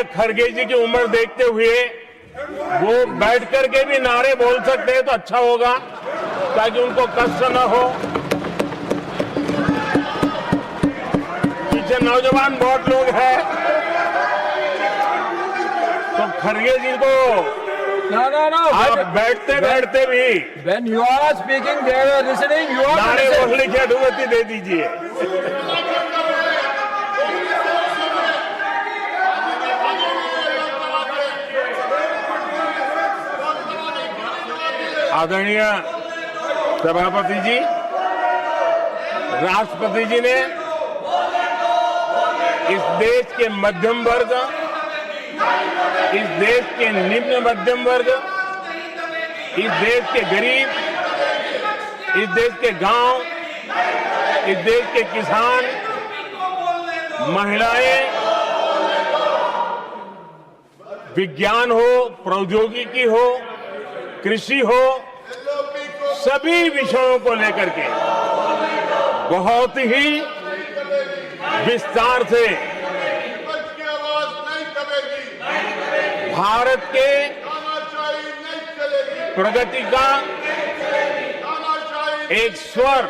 खड़गे जी की उम्र देखते हुए वो बैठ करके भी नारे बोल सकते हैं तो अच्छा होगा, ताकि उनको कष्ट न हो। पीछे नौजवान बहुत लोग हैं, तो खड़गे जी को आप बैठते बैठते भी When you are speaking, they are listening. You are नारे listening. बोलने की अनुमति दे दीजिए। आदरणीय सभापति जी, राष्ट्रपति जी ने इस देश के मध्यम वर्ग, इस देश के निम्न मध्यम वर्ग, इस देश के गरीब, इस देश के गांव, इस देश के किसान, महिलाएं, विज्ञान हो, प्रौद्योगिकी हो, कृषि हो, सभी विषयों को लेकर के बहुत ही विस्तार से भारत के प्रगति का एक स्वर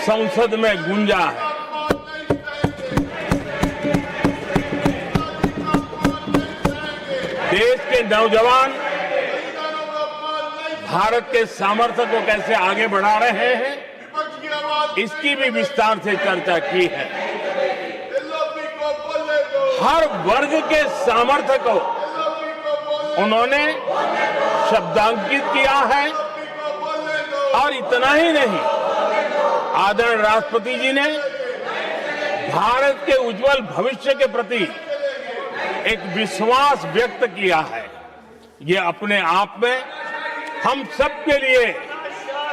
संसद में गूंजा है। देश के नौजवान भारत के सामर्थ्य को कैसे आगे बढ़ा रहे हैं, इसकी भी विस्तार से चर्चा की है। हर वर्ग के सामर्थ्य को उन्होंने शब्दांकित किया है, और इतना ही नहीं, आदरणीय राष्ट्रपति जी ने भारत के उज्जवल भविष्य के प्रति एक विश्वास व्यक्त किया है। ये अपने आप में हम सबके लिए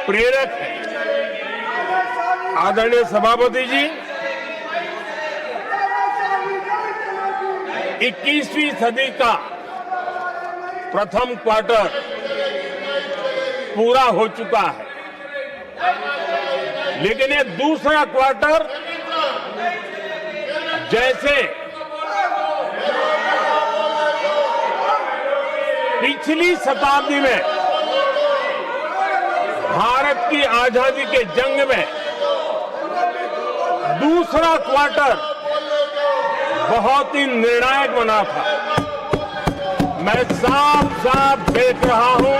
प्रेरक है। आदरणीय सभापति जी, 21वीं सदी का प्रथम क्वार्टर पूरा हो चुका है, लेकिन ये दूसरा क्वार्टर जैसे पिछली शताब्दी में भारत की आजादी के जंग में दूसरा क्वार्टर बहुत ही निर्णायक बना था। मैं साफ साफ देख रहा हूं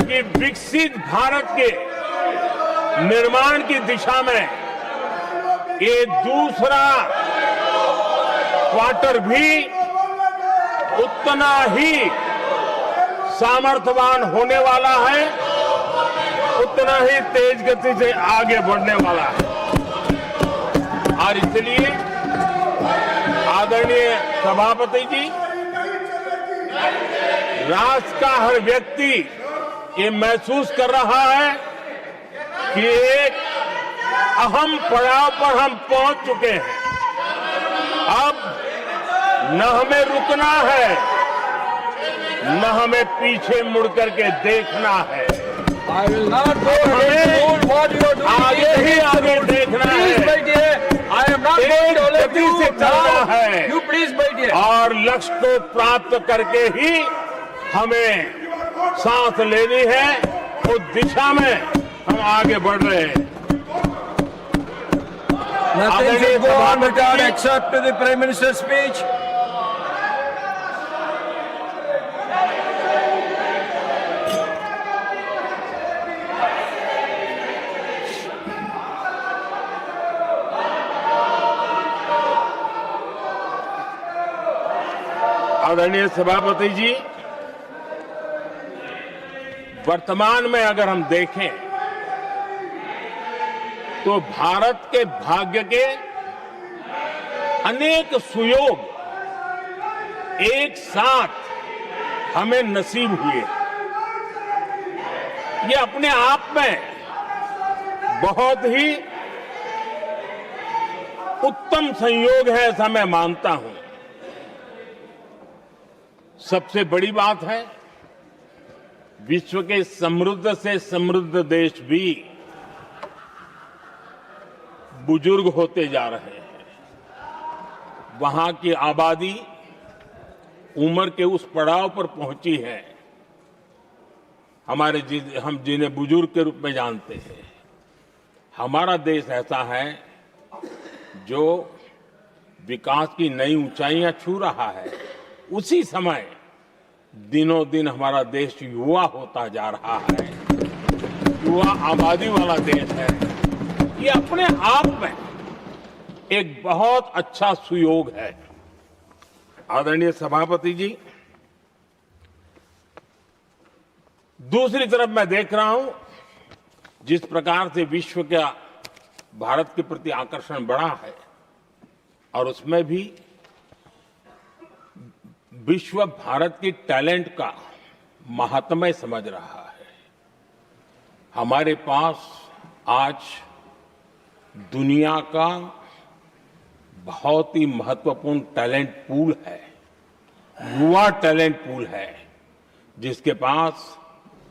कि विकसित भारत के निर्माण की दिशा में ये दूसरा क्वार्टर भी उतना ही सामर्थ्यवान होने वाला है, उतना ही तेज गति से आगे बढ़ने वाला है। और इसलिए आदरणीय सभापति जी, राष्ट्र का हर व्यक्ति ये महसूस कर रहा है कि एक अहम पड़ाव पर हम पहुंच चुके हैं। अब न हमें रुकना है, न हमें पीछे मुड़ करके देखना है। I will not go ahead to do what you are doing. आगे ही आगे देखना Please, है, my dear. I am not going to let गति you से चलना down. है। You please, my dear. और लक्ष्य को प्राप्त करके ही हमें सांस लेनी है, उस दिशा में हम आगे बढ़ रहे हैं। Nothing should go on record except to the Prime Minister's speech. आदरणीय सभापति जी, वर्तमान में अगर हम देखें तो भारत के भाग्य के अनेक सुयोग एक साथ हमें नसीब हुए। ये अपने आप में बहुत ही उत्तम संयोग है, ऐसा मैं मानता हूं। सबसे बड़ी बात है, विश्व के समृद्ध से समृद्ध देश भी बुजुर्ग होते जा रहे हैं। वहां की आबादी उम्र के उस पड़ाव पर पहुंची है हम जिन्हें बुजुर्ग के रूप में जानते हैं। हमारा देश ऐसा है जो विकास की नई ऊंचाइयां छू रहा है। उसी समय दिनों दिन हमारा देश युवा होता जा रहा है, युवा आबादी वाला देश है। ये अपने आप में एक बहुत अच्छा सुयोग है। आदरणीय सभापति जी, दूसरी तरफ मैं देख रहा हूं जिस प्रकार से विश्व का भारत के प्रति आकर्षण बढ़ा है, और उसमें भी विश्व भारत की टैलेंट का महात्म्य समझ रहा है। हमारे पास आज दुनिया का बहुत ही महत्वपूर्ण टैलेंट पूल है, युवा टैलेंट पूल है, जिसके पास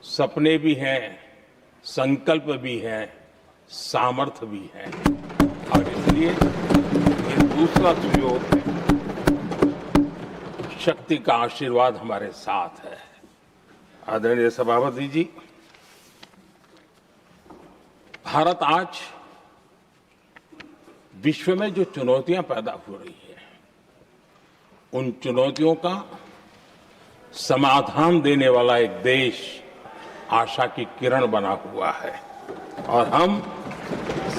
सपने भी हैं, संकल्प भी है, सामर्थ्य भी है। और इसलिए ये दूसरा सुयोग है। शक्ति का आशीर्वाद हमारे साथ है। आदरणीय सभापति जी, भारत आज विश्व में जो चुनौतियां पैदा हो रही है, उन चुनौतियों का समाधान देने वाला एक देश आशा की किरण बना हुआ है, और हम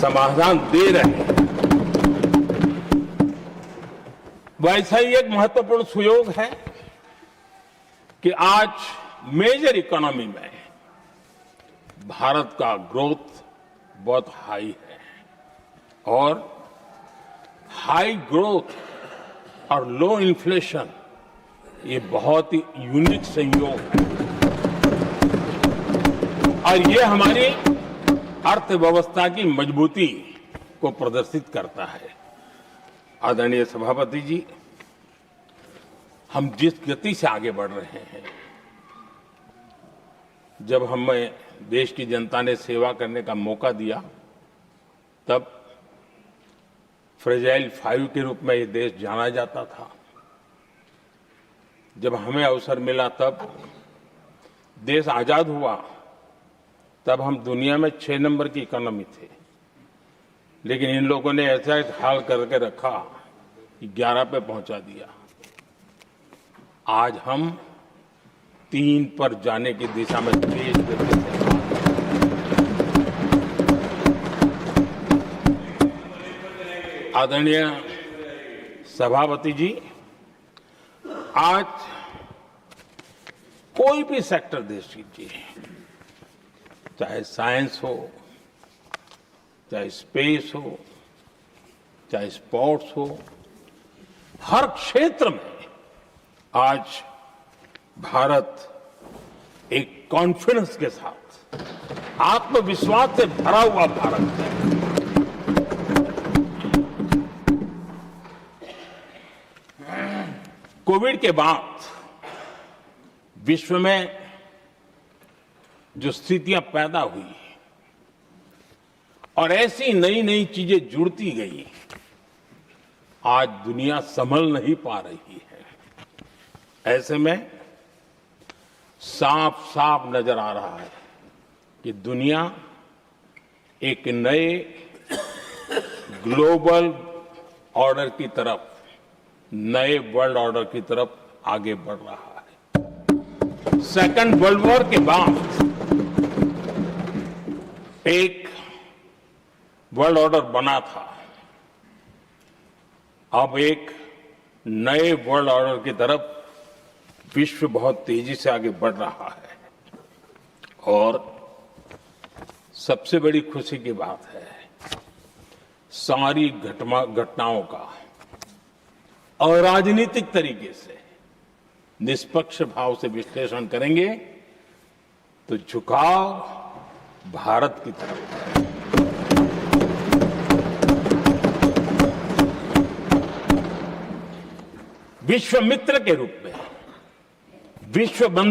समाधान दे रहे हैं। वैसा ही एक महत्वपूर्ण सुयोग है कि आज मेजर इकोनॉमी में भारत का ग्रोथ बहुत हाई है, और हाई ग्रोथ और लो इन्फ्लेशन ये बहुत ही यूनिक संयोग है, और ये हमारी अर्थव्यवस्था की मजबूती को प्रदर्शित करता है। आदरणीय सभापति जी, हम जिस गति से आगे बढ़ रहे हैं, जब हमें देश की जनता ने सेवा करने का मौका दिया, तब फ्रेजाइल 5 के रूप में ये देश जाना जाता था। जब हमें अवसर मिला, तब देश आजाद हुआ, तब हम दुनिया में 6 नंबर की इकोनॉमी थे। लेकिन इन लोगों ने ऐसा एक हाल करके रखा कि 11 पे पहुंचा दिया। आज हम 3 पर जाने की दिशा में तेज गति से आदरणीय सभापति जी, आज कोई भी सेक्टर देश कीजिए, चाहे साइंस हो, चाहे स्पेस हो, चाहे स्पोर्ट्स हो, हर क्षेत्र में आज भारत एक कॉन्फिडेंस के साथ, आत्मविश्वास से भरा हुआ भारत है। कोविड के बाद विश्व में जो स्थितियां पैदा हुई और ऐसी नई नई चीजें जुड़ती गई, आज दुनिया संभल नहीं पा रही है। ऐसे में साफ साफ नजर आ रहा है कि दुनिया एक नए ग्लोबल ऑर्डर की तरफ, नए वर्ल्ड ऑर्डर की तरफ आगे बढ़ रहा है। सेकेंड वर्ल्ड वॉर के बाद एक वर्ल्ड ऑर्डर बना था, अब एक नए वर्ल्ड ऑर्डर की तरफ विश्व बहुत तेजी से आगे बढ़ रहा है। और सबसे बड़ी खुशी की बात है, सारी घटनाओं का अराजनीतिक तरीके से, निष्पक्ष भाव से विश्लेषण करेंगे तो झुकाव भारत की तरफ है। विश्व मित्र के रूप में, विश्व बंधु